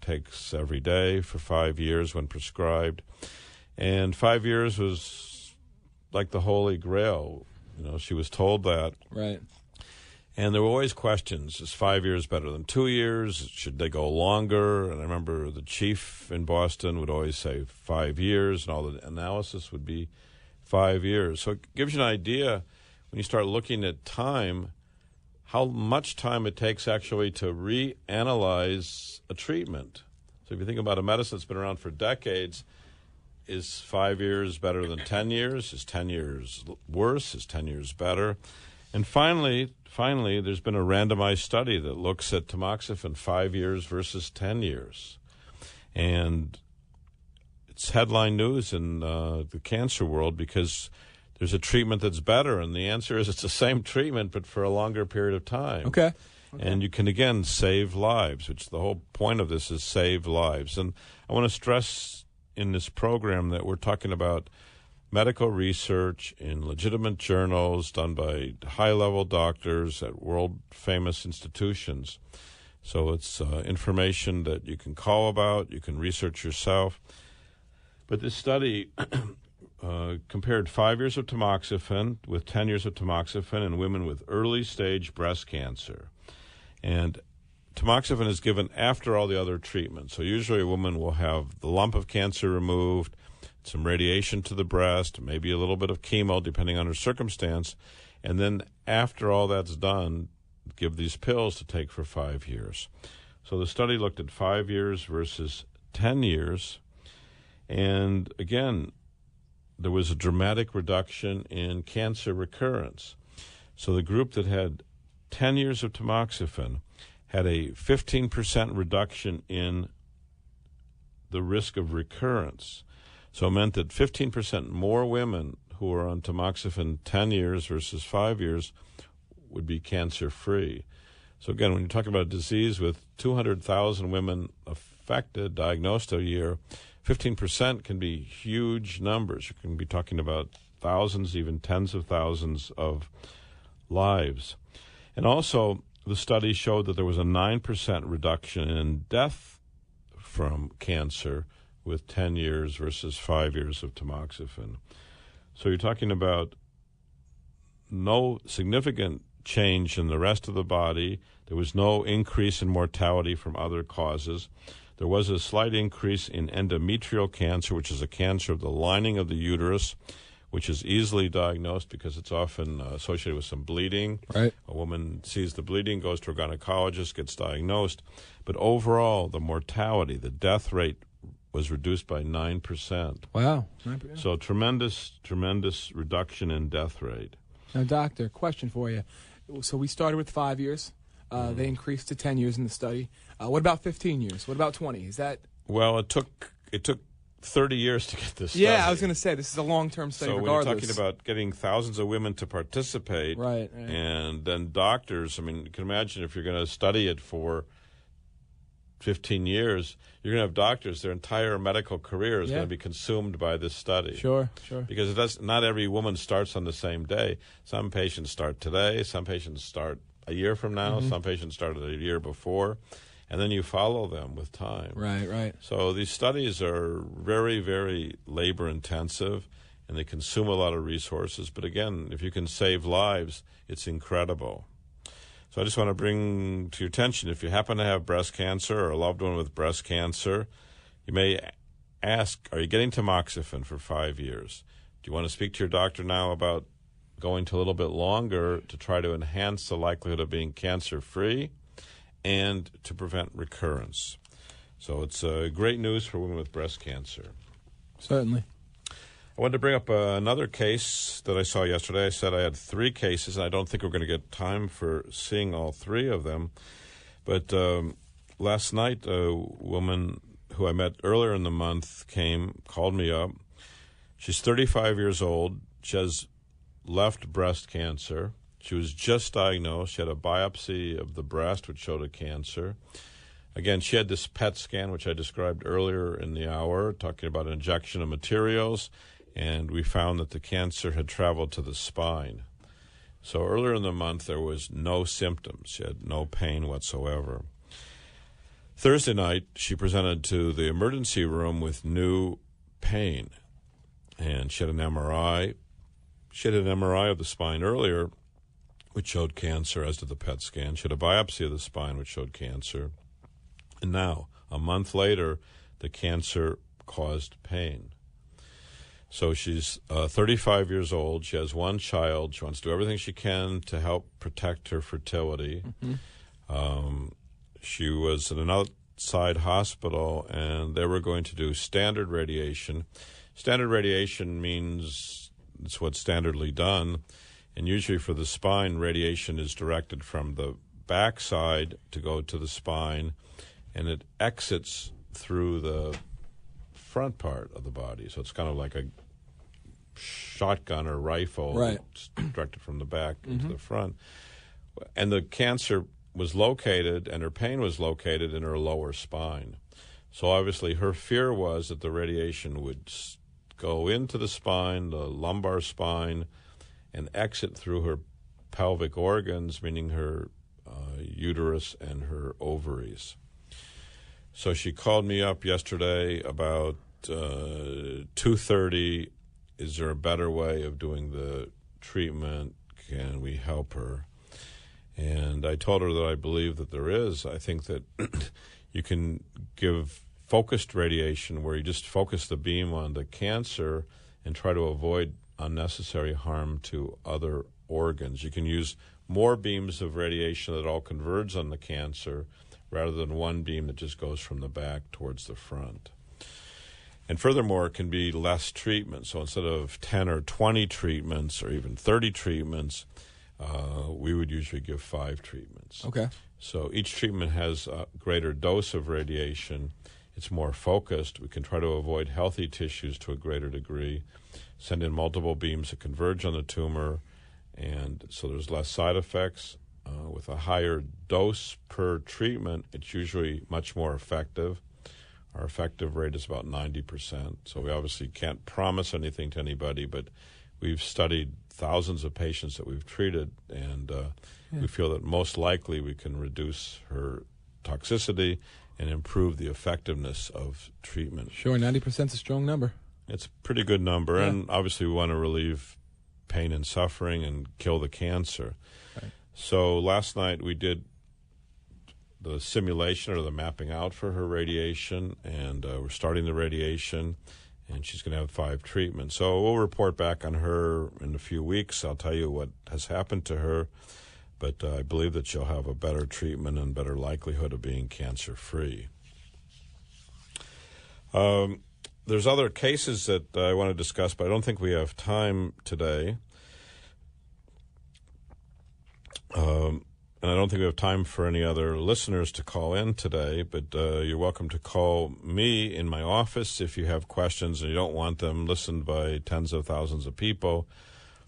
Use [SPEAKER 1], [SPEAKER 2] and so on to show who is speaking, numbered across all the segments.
[SPEAKER 1] takes every day for 5 years when prescribed. And 5 years was like the Holy Grail. She was told that.
[SPEAKER 2] Right.
[SPEAKER 1] And there were always questions. Is 5 years better than 2 years? Should they go longer? And I remember the chief in Boston would always say 5 years, and all the analysis would be 5 years. So it gives you an idea when you start looking at time, how much time it takes actually to reanalyze a treatment. So if you think about a medicine that's been around for decades, is 5 years better than 10 years? Is 10 years worse? Is 10 years better? And finally, there's been a randomized study that looks at tamoxifen 5 years versus 10 years. And it's headline news in the cancer world because there's a treatment that's better, and the answer is it's the same treatment but for a longer period of time.
[SPEAKER 2] Okay.
[SPEAKER 1] And you can, again, save lives, which the whole point of this is save lives. And I want to stress in this program that we're talking about medical research in legitimate journals done by high-level doctors at world-famous institutions. So it's information that you can call about, you can research yourself. But this study compared 5 years of tamoxifen with 10 years of tamoxifen in women with early-stage breast cancer. And tamoxifen is given after all the other treatments. So usually a woman will have the lump of cancer removed, some radiation to the breast, maybe a little bit of chemo depending on her circumstance, and then after all that's done, give these pills to take for 5 years. So the study looked at 5 years versus 10 years, and again, there was a dramatic reduction in cancer recurrence. So the group that had 10 years of tamoxifen had a 15% reduction in the risk of recurrence. So it meant that 15% more women who were on tamoxifen 10 years versus 5 years would be cancer-free. So again, when you're talking about a disease with 200,000 women affected, diagnosed a year, 15% can be huge numbers. You can be talking about thousands, even tens of thousands of lives. And also, the study showed that there was a 9% reduction in death from cancer with 10 years versus 5 years of tamoxifen. So you're talking about no significant change in the rest of the body. There was no increase in mortality from other causes. There was a slight increase in endometrial cancer, which is a cancer of the lining of the uterus, which is easily diagnosed because it's often associated with some bleeding.
[SPEAKER 2] Right.
[SPEAKER 1] A woman sees the bleeding, goes to a gynecologist, gets diagnosed. But overall, the mortality, the death rate, was reduced by 9%.
[SPEAKER 2] Wow. 9%.
[SPEAKER 1] So tremendous reduction in death rate.
[SPEAKER 2] Now, doctor, question for you. So we started with 5 years. They increased to 10 years in the study. What about 15 years? What about 20? Is that?
[SPEAKER 1] Well, it took 30 years to get this study.
[SPEAKER 2] Yeah, I was going to say, this is a long-term study regardless.
[SPEAKER 1] So when you're talking about getting thousands of women to participate,
[SPEAKER 2] right.
[SPEAKER 1] And then doctors, I mean, you can imagine if you're going to study it for 15 years, you're going to have doctors, their entire medical career is going to be consumed by this study.
[SPEAKER 2] Sure.
[SPEAKER 1] Because not every woman starts on the same day. Some patients start today, some patients start a year from now, some patients started a year before, and then you follow them with time.
[SPEAKER 2] Right.
[SPEAKER 1] So these studies are very, very labor-intensive, and they consume a lot of resources. But again, if you can save lives, it's incredible. So I just want to bring to your attention, if you happen to have breast cancer or a loved one with breast cancer, you may ask, are you getting tamoxifen for 5 years? Do you want to speak to your doctor now about going to a little bit longer to try to enhance the likelihood of being cancer-free and to prevent recurrence? So it's great news for women with breast cancer.
[SPEAKER 2] Certainly.
[SPEAKER 1] I wanted to bring up another case that I saw yesterday. I said I had 3 cases, and I don't think we're going to get time for seeing all 3 of them. But last night, a woman who I met earlier in the month called me up. She's 35 years old. She has left breast cancer. She was just diagnosed. She had a biopsy of the breast, which showed a cancer. Again, she had this PET scan, which I described earlier in the hour, talking about an injection of materials, and we found that the cancer had traveled to the spine. So earlier in the month, there was no symptoms. She had no pain whatsoever. Thursday night, she presented to the emergency room with new pain, and she had an MRI. She had an MRI of the spine earlier, which showed cancer, as did the PET scan. She had a biopsy of the spine, which showed cancer. And now, a month later, the cancer caused pain. So she's 35 years old. She has one child. She wants to do everything she can to help protect her fertility. She was in an outside hospital, and they were going to do standard radiation. Standard radiation means it's what's standardly done. And usually for the spine, radiation is directed from the backside to go to the spine, and it exits through the front part of the body. So it's kind of like a shotgun or rifle,
[SPEAKER 2] right,
[SPEAKER 1] directed from the back into the front. And the cancer was located, and her pain was located in her lower spine. So obviously her fear was that the radiation would go into the spine, the lumbar spine, and exit through her pelvic organs, meaning her uterus and her ovaries. So she called me up yesterday about 2:30. Is there a better way of doing the treatment? Can we help her? And I told her that I believe that there is. I think that you can give focused radiation where you just focus the beam on the cancer and try to avoid unnecessary harm to other organs. You can use more beams of radiation that all converge on the cancer rather than one beam that just goes from the back towards the front. And furthermore, it can be less treatment. So instead of 10 or 20 treatments or even 30 treatments, we would usually give 5 treatments.
[SPEAKER 2] Okay.
[SPEAKER 1] So each treatment has a greater dose of radiation. It's more focused. We can try to avoid healthy tissues to a greater degree, send in multiple beams that converge on the tumor, and so there's less side effects. With a higher dose per treatment, it's usually much more effective. Our effective rate is about 90%. So we obviously can't promise anything to anybody, but we've studied thousands of patients that we've treated, and we feel that most likely we can reduce her toxicity and improve the effectiveness of treatment.
[SPEAKER 2] Sure, 90% is a strong number.
[SPEAKER 1] It's a pretty good number, and obviously we want to relieve pain and suffering and kill the cancer.
[SPEAKER 2] Right.
[SPEAKER 1] So last night we did the simulation or the mapping out for her radiation, and we're starting the radiation, and she's going to have 5 treatments. So we'll report back on her in a few weeks. I'll tell you what has happened to her, but I believe that she'll have a better treatment and better likelihood of being cancer-free. There's other cases that I want to discuss, but I don't think we have time today. And I don't think we have time for any other listeners to call in today, but you're welcome to call me in my office if you have questions and you don't want them listened by tens of thousands of people.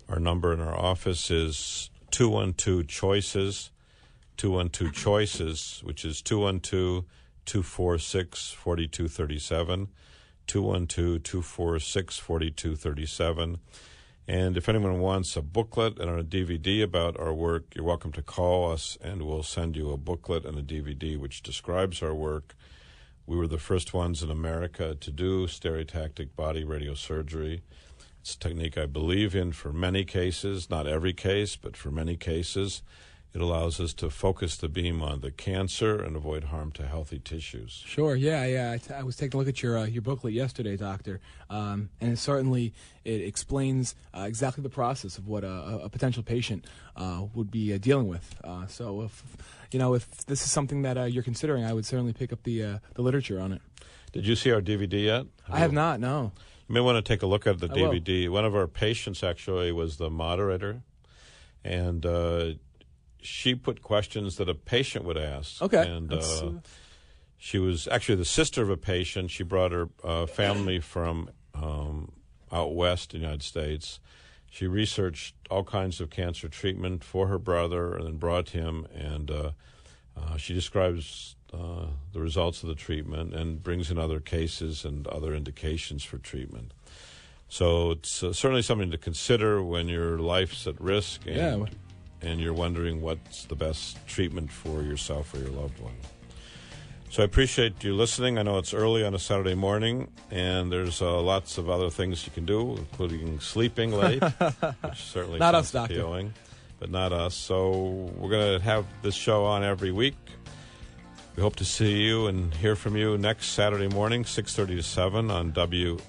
[SPEAKER 1] Our number in our office is 212-CHOICES, 212-CHOICES, which is 212-246-4237, 212-246-4237. And if anyone wants a booklet and a DVD about our work, you're welcome to call us, and we'll send you a booklet and a DVD which describes our work. We were the first ones in America to do stereotactic body radiosurgery. It's a technique I believe in for many cases, not every case, but for many cases. It allows us to focus the beam on the cancer and avoid harm to healthy tissues.
[SPEAKER 2] Sure, yeah. I was taking a look at your booklet yesterday, Doctor, and it explains exactly the process of what a potential patient would be dealing with. So if this is something that you're considering, I would certainly pick up the literature on it.
[SPEAKER 1] Did you see our DVD yet?
[SPEAKER 2] I have not, no.
[SPEAKER 1] You may want to take a look at the DVD.
[SPEAKER 2] Will.
[SPEAKER 1] One of our patients actually was the moderator, and she put questions that a patient would ask.
[SPEAKER 2] Okay.
[SPEAKER 1] And she was actually the sister of a patient. She brought her family from out west in the United States. She researched all kinds of cancer treatment for her brother and then brought him, and she describes the results of the treatment and brings in other cases and other indications for treatment. So it's certainly something to consider when your life's at risk and you're wondering what's the best treatment for yourself or your loved one. So I appreciate you listening. I know it's early on a Saturday morning, and there's lots of other things you can do, including sleeping late, which certainly
[SPEAKER 2] not
[SPEAKER 1] sounds
[SPEAKER 2] us, doctor.
[SPEAKER 1] appealing, but not us. So we're going to have this show on every week. We hope to see you and hear from you next Saturday morning, 6:30 to 7 on WABC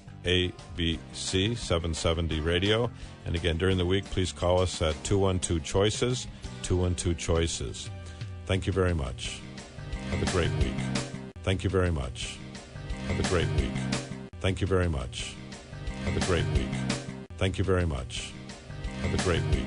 [SPEAKER 1] 770 Radio. And again, during the week, please call us at 212-CHOICES, 212-CHOICES. Thank you very much. Have a great week. Thank you very much. Have a great week. Thank you very much. Have a great week. Thank you very much. Have a great week.